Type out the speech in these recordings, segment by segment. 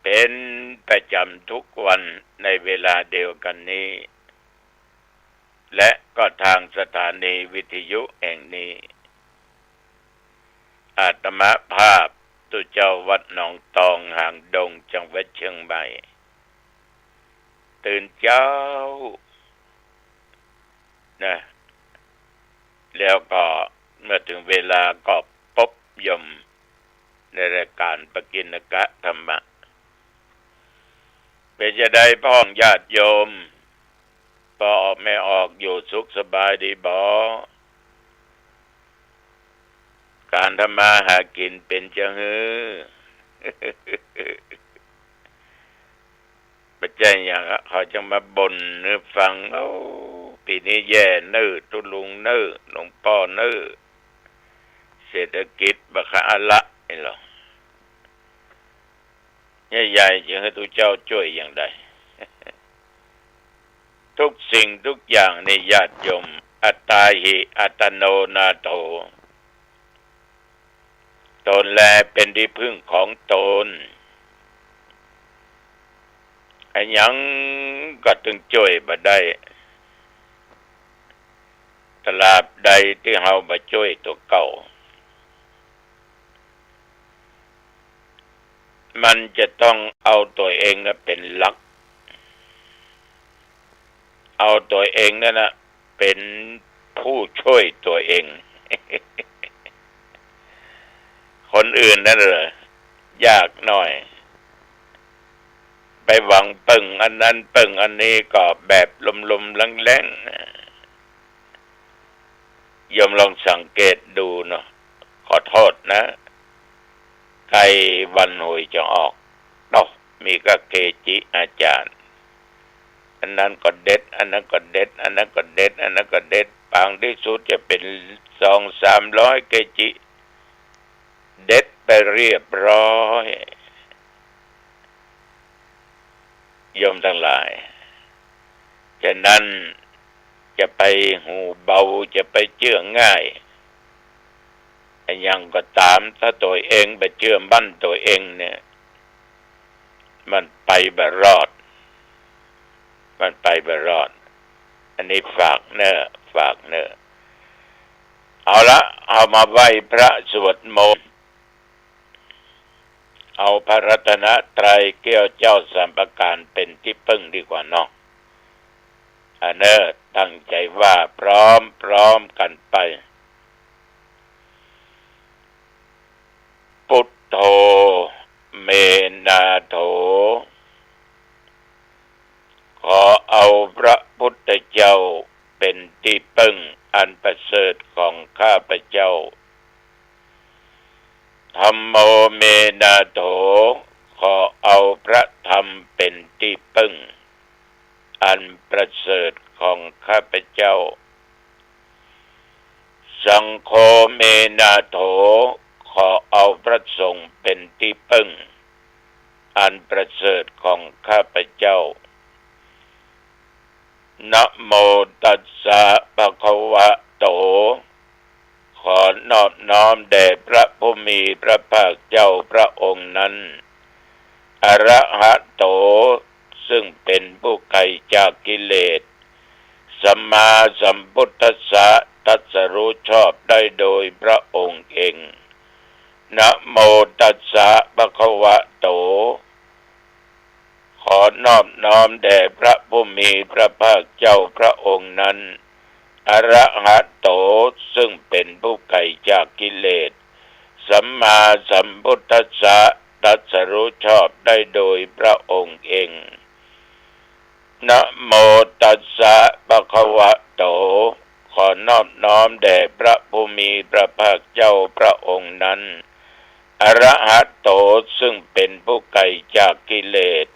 เป็นประจำทุกวันในเวลาเดียวกันนี้และก็ทางสถานีวิทยุแห่งนี้อาตมาภาพตุเจ้าวัดหนองตองหางดงจังหวัดเชียงใหม่ตื่นเช้านะแล้วก็เมื่อถึงเวลาก็พบยมในรายการปกิณกะธรรมะเป็นจะได้พ้องญาติโยมพอออกไม่ออกอยู่สุขสบายดีบ่การทำมาหากินเป็นจังหือปัจจัยอย่างเขาจะมาบ่นให้ฟังปีนี้แย่นื้อตุลุงนื้อหลวงพ่อนื้อเศรษฐกิจบัคอะละนี่หรอใหญ่ๆจะให้ทุกเจ้าช่วยอย่างใดทุกสิ่งทุกอย่างในญาติโยมอัตตาหิอัตโนนาโถตนแลเป็นที่พึ่งของตนอันยังก็ถึงช่วยบ่ได้ตราบใดที่เฮาบ่ช่วยตัวเก่ามันจะต้องเอาตัวเองเป็นหลักเอาตัวเองนั่นนะเป็นผู้ช่วยตัวเองคนอื่นนั่นเหรอยากหน่อยไปหวังปึ่งอันนั้นปึ่งอันนี้ก็แบบลมๆแรงๆยมลองสังเกตดูเนาะขอโทษนะใกล้วันหวยจะออกมีก็เกจิอาจารย์อันนั้นก็เด็ดอันนั้นก็เด็ดอันนั้นก็เด็ดอันนั้นก็เด็ดบางที่สุดจะเป็น200-300เกจิเด็ดไปเรียบร้อยโยมทั้งหลายฉะนั้นจะไปหูเบาจะไปเชื่อง่ายยังก็ตามถ้าตัวเองไปเชื่อมั่นตัวเองเนี่ยมันไปบ่รอดอันนี้ฝากเนอะเอาละเอามาไหว้พระสวดมนต์เอาพระรัตนตรัยแก้วเจ้าสามประการเป็นที่พึ่งดีกว่าเนาะอันเนอะตั้งใจว่าพร้อมกันไปพุทโธเมนาโถขอเอาพระพุทธเจ้าเป็นที่พึ่งอันประเสริฐของข้าพเจ้าธัมโมเมนาโถขอเอาพระธรรมเป็นที่พึ่งอันประเสริฐของข้าพเจ้าสังโฆเมนาโถขอเอาพระสงฆ์เป็นที่พึ่งอันประเสริฐของข้าพเจ้านะโมตัสสะภะคะวะโตขอนอบน้อมแด่พระผู้มีพระภาคเจ้าพระองค์นั้นอรหัตโตซึ่งเป็นผู้ไกลจากกิเลสสัมมาสัมพุทธัสสะตรัสรู้ชอบได้โดยพระองค์เองนะโมตัสสะภะคะวะโตขอนอบน้อมแด่พระผู้มีพระภาคเจ้าพระองค์นั้นอรหัตโตซึ่งเป็นผู้ไกลจากกิเลสสัมมาสัมพุทธัสสะตรัสรู้ชอบได้โดยพระองค์เองนะโมตัสสะภะคะวะโตขอนอบน้อมแด่พระผู้มีพระภาคเจ้าพระองค์นั้นอรหัตโตซึ่งเป็นผู้ไกลจากกิเลส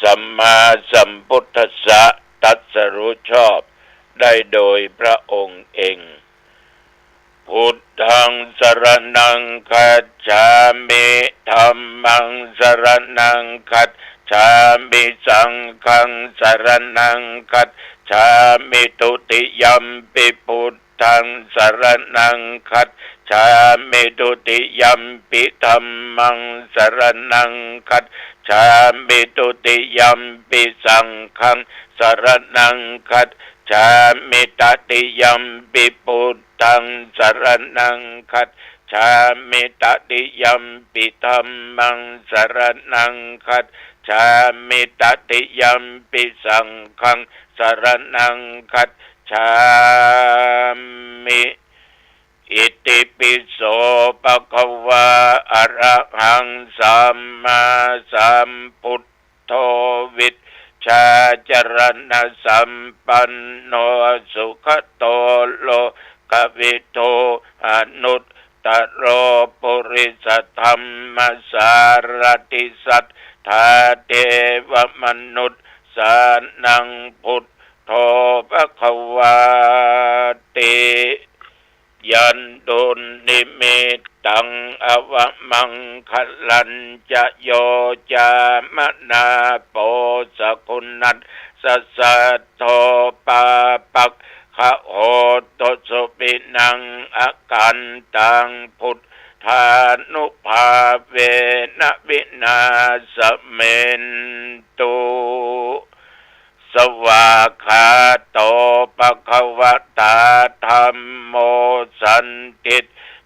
สัมมาสัมพุทธัสสะตรัสรู้ชอบได้โดยพระองค์เองพุทธังสรณังคัจฉามิธัมมังสรณังคัจฉามิสังฆังสรณังคัจฉามิทุติยัมปิพุทธังสรณังคัจฉามิทุติยัมปิธัมมังสรณังคัจ ชามิตุติยัมปิสังฆังสรณังคัจฉามิตติยัมปิพุทธังสรณังคัจฉามิตติยัมปิธัมมังสรณังคัจฉามิตติยัมปิสังฆังสรณังคัจฉามิอิติปิโสภะคะวะอะระหังสัมมาสัมพุทโธวิชชาจรณะสัมปันโนสุขโตโลกวิโตอนุตตโรปุริสธรรมสารติสัทธาเทวมนุษย์สานังพุทโธภะคะวะติยันตุนิมิตตังอวมังคลัญจะโยจามนาโปสกุนัสสัสสะโทปาปักขะโหตุสุปินังอากันตังพุทธานุภาเวนะวินาสเมนตุสวากขาโตภควตาธัมโมสันติ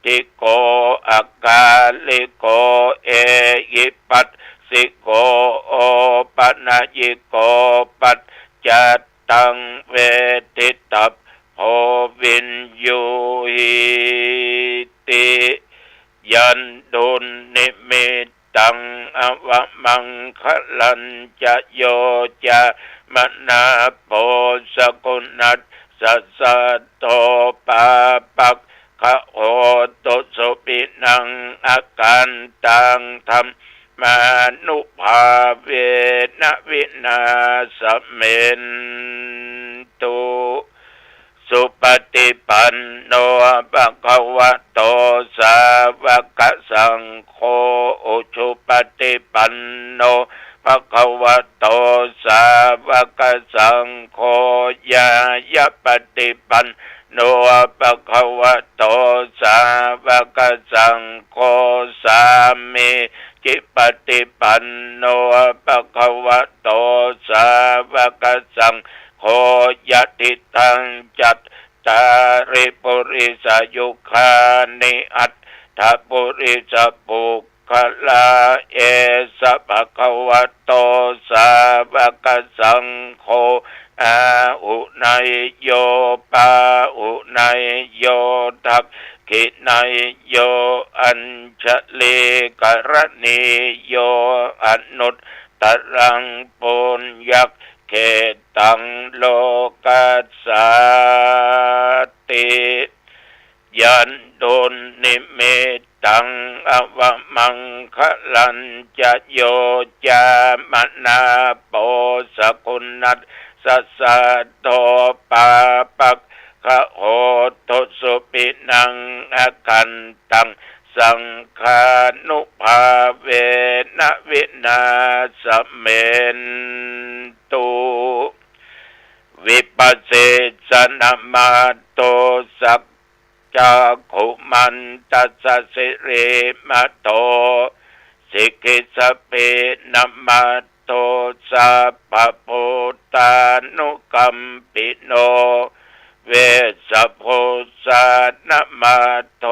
ติโกอาลิโกเอหิปัสสิโกโอปนะยิโกปัจจัตตังเวทิตัพโพวินยูหิติยันตุนิมิตตังอวมังคลัญจะโยจามนาโพสกุนัสสัสสะโตปาปักขะโหตุสุปินังอาการตังธรรมานุภาเวนะวินาสเมนตุสุปฏิปันโนภะคะวะโตสาวกสังโฆอุชุปฏิปันโนภะคะวะโตสาวกสังโฆญายะปฏิปันโนภะคะวะโตสาวกสังโฆสามิจิปฏิปันโนภะคะวะโตสาวกสังโฆยะติทังจัตตาริปุริสยุคานิอัตถปุริสปุคลาเอสะภะคะวะโตสาวกสังโฆอาอุนัยโยปาอุนัยโยทักขินัยโยอัญชลีกรณีโยอนุตตรังปุญญักเขตังโลกัสสาติยันตุนิมิตตังอวมังคลัญจะโยจามนาโปสกุนัสสัสสะโตปาปักขะโหตุสุปินังอากันตังสังฆานุภาเวนะวินาสเมนตุวิปัสสิสนามาโตสักจากขุมันตัสสิริมาโตสิกิสเปนามาโตสัพพพุทธานุกัมปิโนเวสะโพสานะมาโท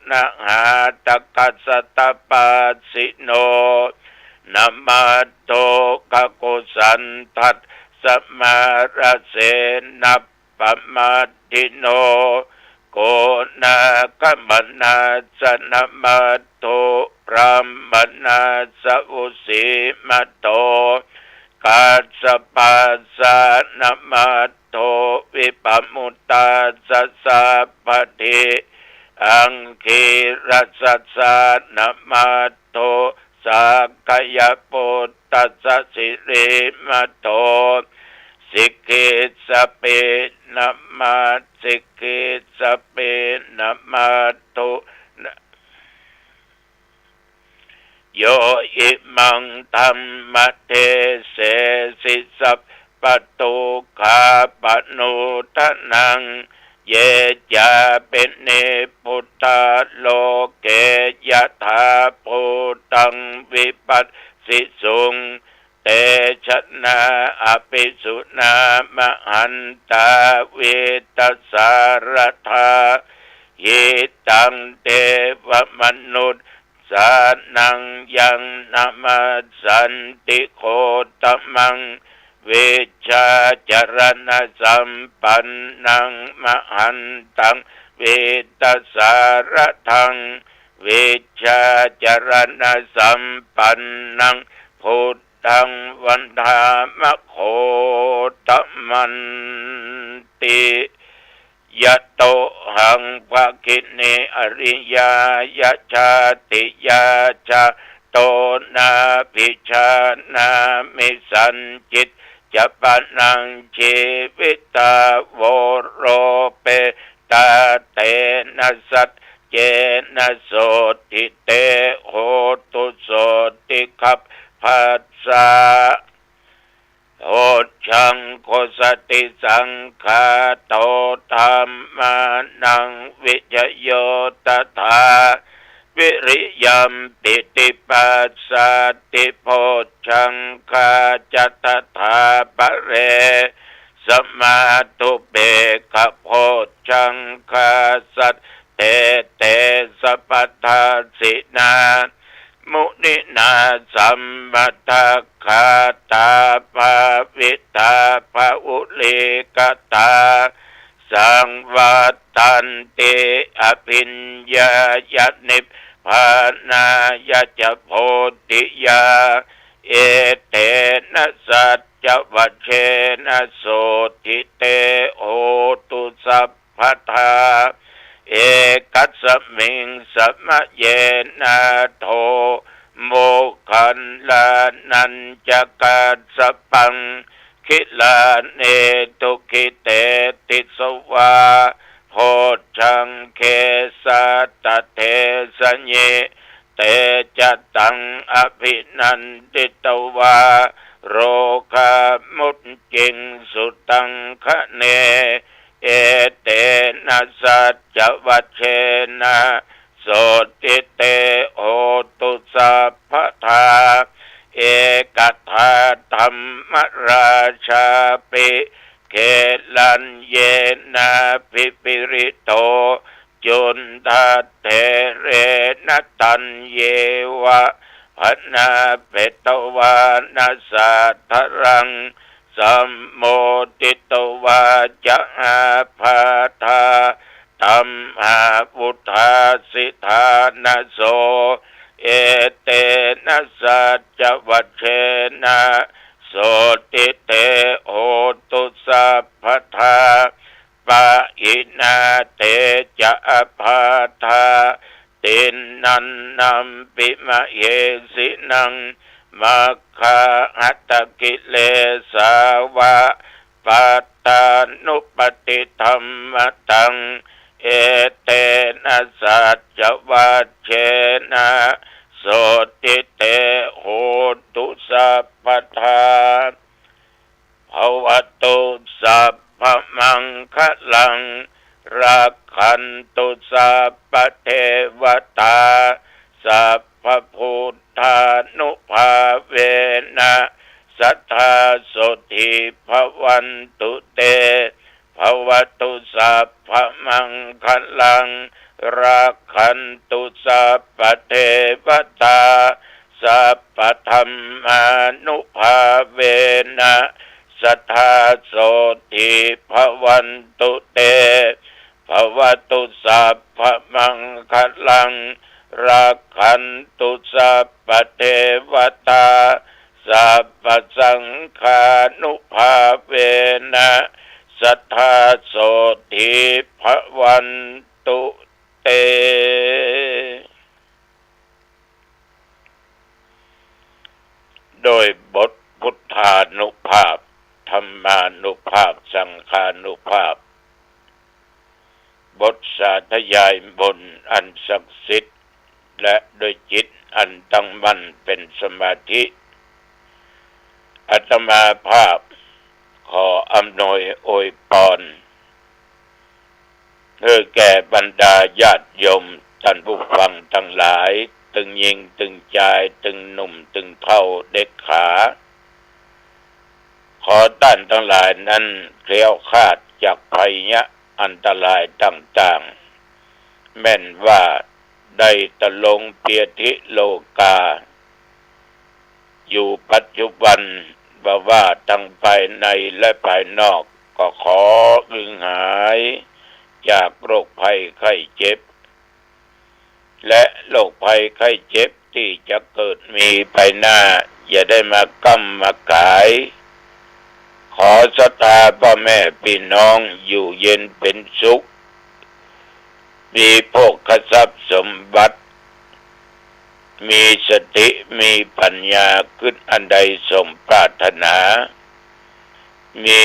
นะหาตกัสสตปัสสิโนนะมาโตกะกุสันทัสสมาระเสนะปะมาติโนโกนาคัมนาสนะมาโตพรามนาสอุสิมาโตกัสสะปัสสะนะมาโตวิปัมมุตตาสัสสะปะทิอังคีรัสสะนะมาโตสักกายปุตตัสสะสิริมาโตสิกิสเปนะมาสิกิสเปนะมาโตโยอิมังธัมมะเทเสสิสัพปตุขาปนุทนังเยจาเป็นเนพุทธโลเกยถาภูตังวิปัส สิสุงเตชะนาอภิสุนามหันตาเวตสารธาหิตังเทวมนุษย์สานังยังนามาสันติโคตมังเวชาจรณะสัมปันนังมหันตังเวตสารทังเวชาจรณะสัมปันนังพุทธังวันธามะโคตมันติยะโตหังภะคิเนอริยายะชาติยาชาโตนาภิชานามิสันจิตจะปะนังชีวิตาวโรเปตาเตนะสัตเจนะโสติเตโหตุโสติคัพพัสสะโอชังโคสติสังฆาโตธัมมานังวิจโยตถาวิริยัมปิติปัสสติโพชังคาจัตถาปะเรสมาตุเบกโพชังคาสัตเตเตสัพพทาสินามุนินาสัมมัตคาตาภาวิตาภาอุลิกตาสังวัตตันติอภิญญายนิพพานายะจะโพธิยาเอเตนะสัจจวัชเชนะโสทิเตโหตุสัพพทาเอกัสสมิงสัมมะเยนะโทโมคันลานันจะกัสสปังคิลาเนตุคิเตติสวาโพชังเคสัตเทสเยเตจัตตังอภินันติตวาโรคามุตจิงสุตังคะเนเอเตนะสัจจวัชเชนะโสติเตโหตุสัพพทาเอกทาธรรมราชาปิเขลันเยนะภิปิริโตจุนทัตเถเรนะตันเยวะพนาเปตวานาสัทธรังสัมโมติตวาจะอาภาธาธัมมาพุทธาสิทานะโสเอเตนะสัจจวัชเชนะโสติเตโหตุสัพพทาปะอินาเตจะอภาธาตินนันนัมปิมะเยสินังมัคคาหัตถกิเลสาวะปัตตานุปติธัมมตังเอเตนะสัจจวัชเชนะโสติเตโหตุสัพพทาภวตุสัพพมังคลังรักขันตุสัพพเทวตาสัพพพุทธานุภาเวนะสัทธาโสติภวันตุเตภวตุสัพพมังคลังรักขันตุสัพพเทวตาสัพพธัมมานุภาเวนะสัทธาโสติภวันตุเตภวตุสัพพมังคลังรักขันตุสัพพเทวตาสัพพสังฆานุภาเวนะสัทธาโสติภวันตุเตโดยบทพุทธานุภาพธรรมานุภาพสังฆานุภาพบทสาธยายบนอันศักดิ์สิทธิ์และโดยจิตอันตั้งมั่นเป็นสมาธิอาตมาภาพขออำนวยอวยพรเพื่อแก่บรรดาญาติโยมท่านผู้ฟังทั้งหลาย ตึงยิงตึงชายตึงหนุ่มตึงเฒ่าเด็กขาขอท่านทั้งหลายนั้นเคลี้ยวคลาดจากภัยอันตรายต่างๆแม่นว่าได้ตะลงเปียธิโลกาอยู่ปัจจุบันว่าทั้งภายในและภายนอกก็ขออึงหายจากโรคภัยไข้เจ็บและโรคภัยไข้เจ็บที่จะเกิดมีภายหน้าอย่าได้มากำมากายขอศรัทธาพ่อแม่พี่น้องอยู่เย็นเป็นสุขมีโภคทรัพย์สมบัติมีสติมีปัญญาขึ้นอันใดสมปรารถนามี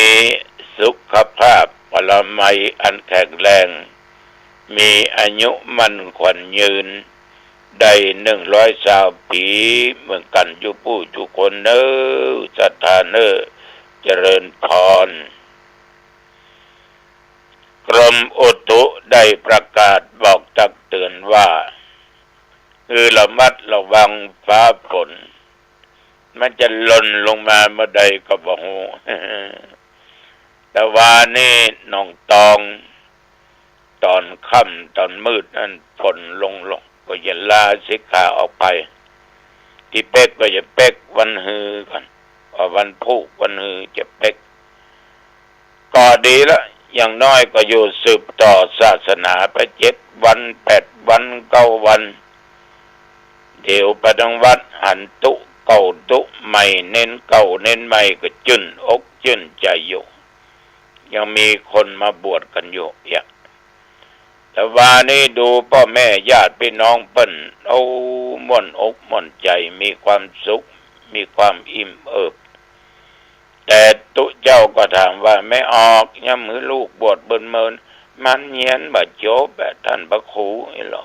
สุขภาพพลามัยอันแข็งแรงมีอายุมั่นขวัญยืนได้120 ปีเหมือนกันอยู่ผู้ทุกคนเน้อศรัทธาเน้อเจริญพรกรมอุตุได้ประกาศบอกตักเตือนว่าคือระมัดระวังฟ้าฝนมันจะหล่นลงมาเมื่อใดก็บ่ฮู้แต่ว่านี่น้องตองตอนค่ำตอนมืดนั้นฝนลงก็จะลาสิกขาออกไปที่เป๊กก็จะเป๊กวันฮือกันวันพุธวันฮือจะเป๊กก็ดีละอย่างน้อยก็อยู่สืบต่อศาสนาไป7 วัน8 วัน9 วันเดี๋ยวไปทางวัดหันตุเก่าตุใหม่เน้นเก่าเน้นใหม่ก็จื่นอกจื่นใจอยู่ยังมีคนมาบวชกันอยู่แต่ว่านี่ดูพ่อแม่ญาติพี่น้องเปิ้นเอาม่วนอกม่วนใจมีความสุขมีความอิ่มเอิบแต่ตุเจ้าก็ถามว่าไม่ออกย่ำมือลูกบวชเบิ่นเมินมันเหียนบ่จบแบบท่านพระครูนี่หรอ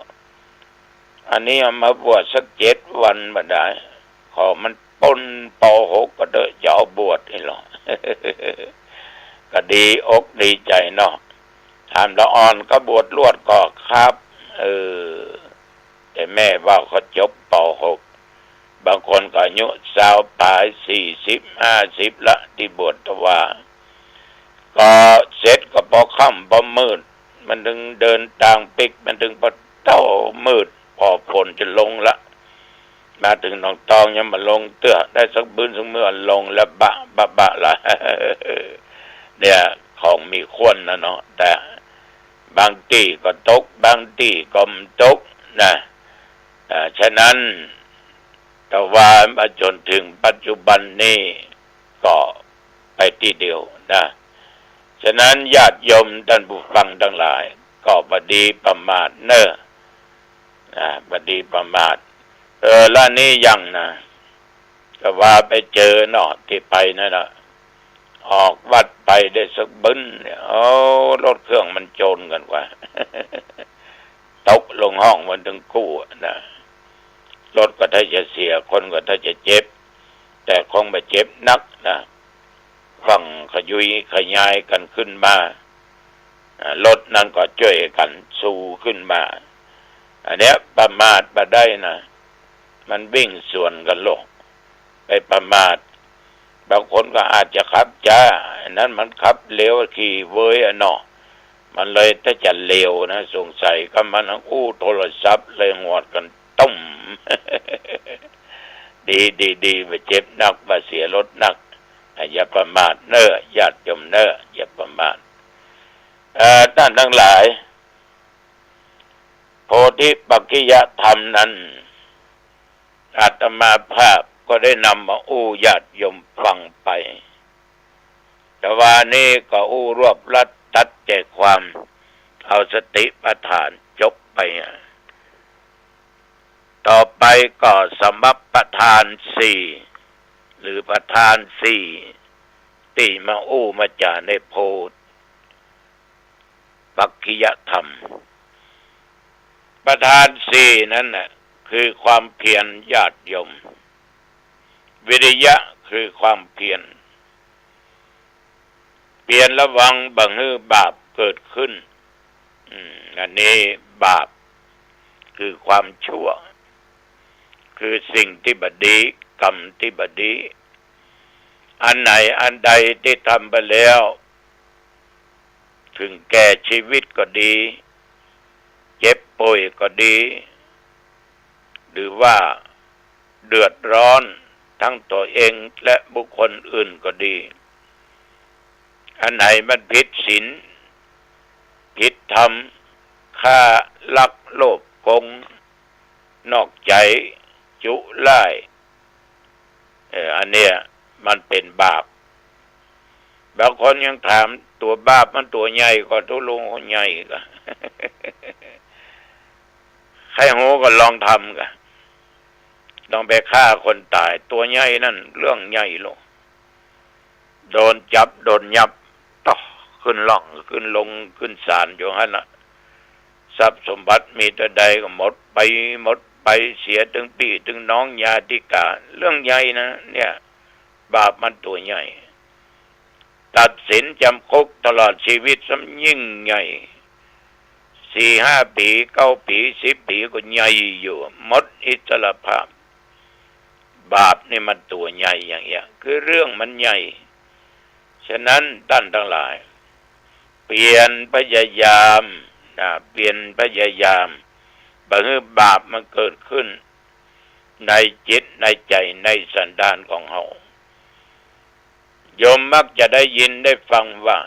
อันนี้เอามาบวชสัก7 วันบ่ได้ขอมันปนป.6ก็เด้อจะเอาบวชนี่หรอ ก็ดีอกดีใจเนาะถามละอ่อนก็บวชลวดก็ครับแต่แม่ว่าเขาจบป.6บางคนก็อายุ20 ปลาย40 50ละที่บวชตว่าก็เสร็จก็พอค่ำพอมืดมันถึงเดินต่างปิกมันถึงพอเต้ามืดพอฝนจะลงละมาถึงหนองตองยังมาลงเตื้อได้สักบื้นสักเมื่อลงแล้วบะละ เนี่ยของมีควนนะเนาะแต่บางที่ก็ตกบางที่ก็ไม่ตกนะฉะนั้นแต่ว่ามาจนถึงปัจจุบันนี้ก็ไปที่เดียวนะฉะนั้นญาติโยมท่านผู้ฟังทั้งหลายก็บ่ดีประมาทเน้อบ่ดีประมาทล่ะนี้ยังนะก็ว่าไปเจอเนาะที่ไปนั่นน่ะออกวัดไปได้สักบึ้นเนี่ยรถเครื่องมันโจรกันกว่า ตกลงห้องมันถึงกู้นะรถก็ถ้าจะเสียคนก็ถ้าจะเจ็บแต่คงไม่เจ็บนักนะฟังขยุยขยายกันขึ้นมารถนั้นก็ช่วยกันสู้ขึ้นมาอันเนี้ยประมาทมาได้นะมันวิ่งสวนกันลงไปประมาทบางคนก็อาจจะขับช้าอันนั้นมันขับเร็วขี่เว้ยเนาะมันเลยถ้าจะเร็วนะสงสัยก็มันโทรศัพท์เลยหวดกันต้ม ดีไปเจ็บนักมาเสียรถนักอย่าประมาทเน้อญาติโยมเน้ออย่าประมาทท่านทั้งหลายโพธิปักขิยธรรมนั้นอาตมาภาพก็ได้นำมาอู้ญาติโยมฟังไปแต่ว่านี่ก็อู้รวบรัดตัดใจความเอาสติปัฏฐานจบไปต่อไปก็สมัปปทาน4หรือประธาน4ที่มาอู้มาจาในโพธิปักขิยธรรมประธาน4นั้นน่ะคือความเพียรญาติโยมวิริยะคือความเพียรระวังบังฮือบาปเกิดขึ้นอันนี้บาปคือความชั่ว คือสิ่งที่บดีกรรมที่บดีอันไหนอันใดที่ทำไปแล้วถึงแก่ชีวิตก็ดีเจ็บป่วยก็ดีหรือว่าเดือดร้อนทั้งตัวเองและบุคคลอื่นก็ดีอันไหนมันผิดศีลผิดธรรมฆ่าลักโลภโกงนอกใจจุล่ายอันเนี้ยมันเป็นบาปบางคนยังถามตัวบาปมันตัวใหญ่กว่าตัวลุงคนใหญ่ก็ใครโหก็ลองทำกันลองไปฆ่าคนตายตัวใหญ่นั่นเรื่องใหญ่ลงโดนจับโดนยับต่อขึ้นล่องขึ้นลงขึ้นศาลอยู่หั่นน่ะทรัพย์สมบัติมีแต่ใดก็หมดไปเสียถึงพี่ถึงน้องญาติกาเรื่องใหญ่นะเนี่ยบาปมันตัวใหญ่ตัดสินจำคุกตลอดชีวิตซ้ำยิ่งใหญ่4-5 ปี9 ปี10 ปีก็ใหญ่อยู่หมดอิสรภาพบาปนี่มันตัวใหญ่อย่างเงี้ยคือเรื่องมันใหญ่ฉะนั้นท่านทั้งหลายเปลี่ยนพยายามเปลี่ยนพยายามบาปมันเกิดขึ้นในจิตในใจในสันดานของเราโยมมักจะได้ยินได้ฟังว่า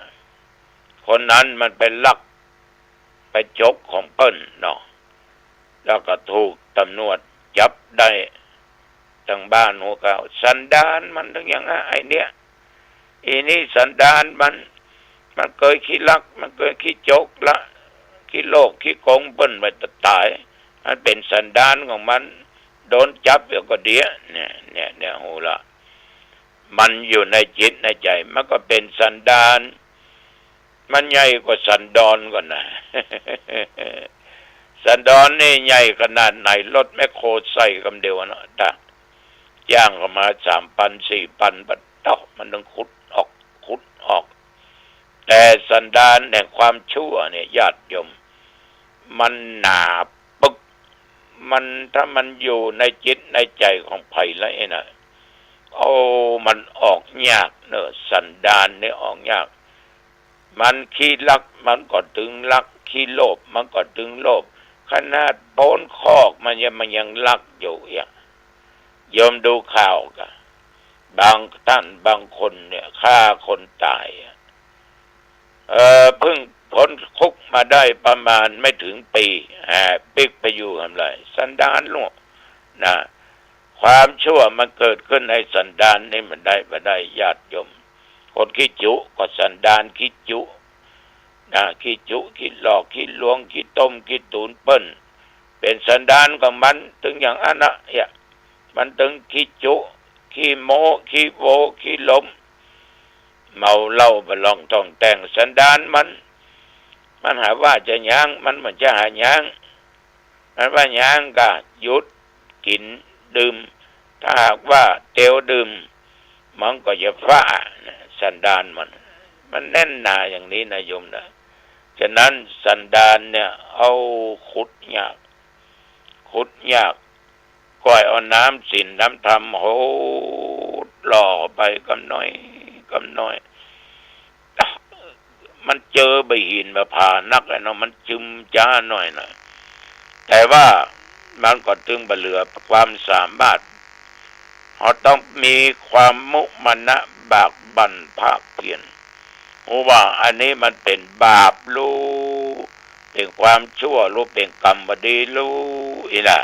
คนนั้นมันเป็นลักไปจกของเปิ้นเนาะแล้วก็ถูกตำรวจจับได้ทั้งบ้านหัวเขาสันดานมันทั้งอย่างไอ้เนี้ยนี่สันดานมันเคยขี้ลักมันเคยขี้จกละขี้โลกขี้โกงเปิ้นไปตายมันเป็นสันดานของมันโดนจับแล้วก็เดี๋ยวเนี่ยโหละมันอยู่ในจิตในใจมันก็เป็นสันดานมันใหญ่กว่าสันดอนก่อนนะสันดอนนี่ใหญ่ขนาดไหนรถแมคโครใส่คำเดียวนะจ้ะย่างก็มา3,000 4,000 บาทต่อมันต้องขุดออกแต่สันดานแห่งความชั่วเนี่ยญาติโยมมันหนาปึกมันถ้ามันอยู่ในจิตในใจของไผ่แล้วนะมันออกยากเนอะสันดานเนี่ยออกยากมันขี้ลักมันก็ถึงลักขี้โลภมันก็ถึงโลภขนาดโป้นคอกมันยังลักอยู่อย่างโยมดูข่าวกันบางท่านบางคนเนี่ยฆ่าคนตายเพิ่งพ้นคุกมาได้ประมาณไม่ถึงปีปิกไปอยู่ทำไรสันดานลูกนะความชั่วมันเกิดขึ้นในสันดานนี่มันได้ญาติโยมคนขี้จุก็สันดานขี้จุขี้จุขี้หลอกขี้ลวงขี้ต้มขี้ตูนเปิ้นเป็นสันดานของมันถึงอย่างอันน่ะมันถึงขี้จุขี้โมขี้โวขี้ลมเมาเหล้าบะลองท่องแต่งสันดานมันหาว่าจะยั้งมันจะหายั้งมันว่ายั้งก็หยุดกินดื่มถ้าหากว่าเตียวดื่มมันก็จะฟ้าสันดานมันแน่นหนาอย่างนี้นะโยมนะฉะนั้นสันดานเนี่ยเอาขุดยากก้อยเอาน้ำศีลน้ำธรรมโหหล่อไปกำน้อยมันเจอใบหินมาผ่านักไอ้เนาะมันจึมจ้าหน่อยแต่ว่ามันก็ตึงบะเหลือความสามารถเขาต้องมีความมุมานะบากบั่นภาคเพียรว่าอันนี้มันเป็นบาปรู้เป็นความชั่วรู้เป็นกรรมบดีรู้อีล่ะ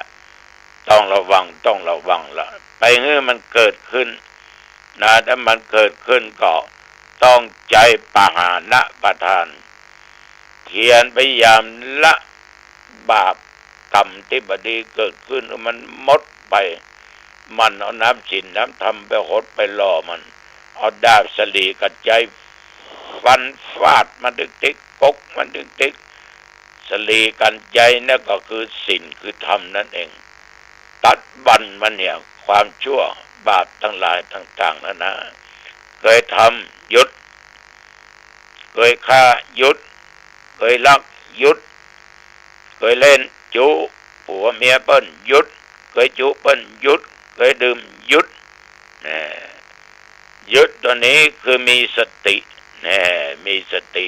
ต้องระวังละไปเมื่อมันเกิดขึ้นนะถ้ามันเกิดขึ้นก็ต้องใจปหานะประทานเพียรพยายามละบาปกรรมที่บดีเกิดขึ้นมันหมดไปมันเอาน้ำศีลน้ำธรรมไปหดไปล่อมันเอาดาบสลีกระใจฟันฟาดมันติ๊กกกมันติ๊กสลีกันใจนั่นก็คือศีลคือธรรมนั่นเองตัดบันมันเนี่ยความชั่วบาปทั้งหลายต่างๆนะเคยทำหยุดเคยฆ่าหยุดเคยลักหยุดเคยเล่นจูผัวเมียเปิ้นหยุด เคยจุเปิ้นหยุดเคยดื่มหยุดหยุดตัวนี้คือมีสติมีสติ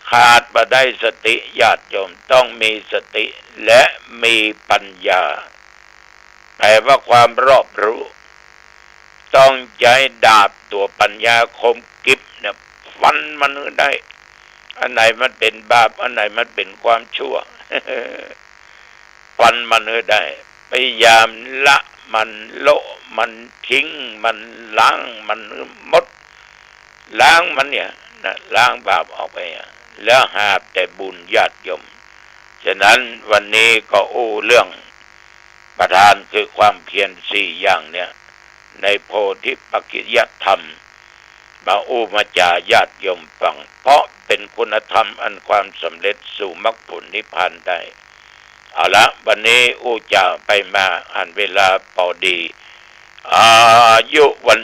ขาดบ่ได้สติญาติโยมต้องมีสติและมีปัญญาแปลว่าความรอบรู้ต้องใช้ดาบตัวปัญญาคมกิบเนี่ยฟันมันได้อันไหนมันเป็นบาปอันไหนมันเป็นความชั่ว ฟันมันได้พยายามละมันโละมันทิ้งมันล้างมันหมดล้างมันเนี่ยนะล้างบาปออกไปแล้วหาแต่บุญญาติโยมฉะนั้นวันนี้ก็เรื่องประธานคือความเพียรสี่อย่างเนี่ยในโพธิปักขิยธรรมมามาจาญาติโยมฟังเพราะเป็นคุณธรรมอันความสำเร็จสู่มรรคผลนิพพานได้เอาละวันนี้จะไปมาอ่านเวลาพอดีอายุวัน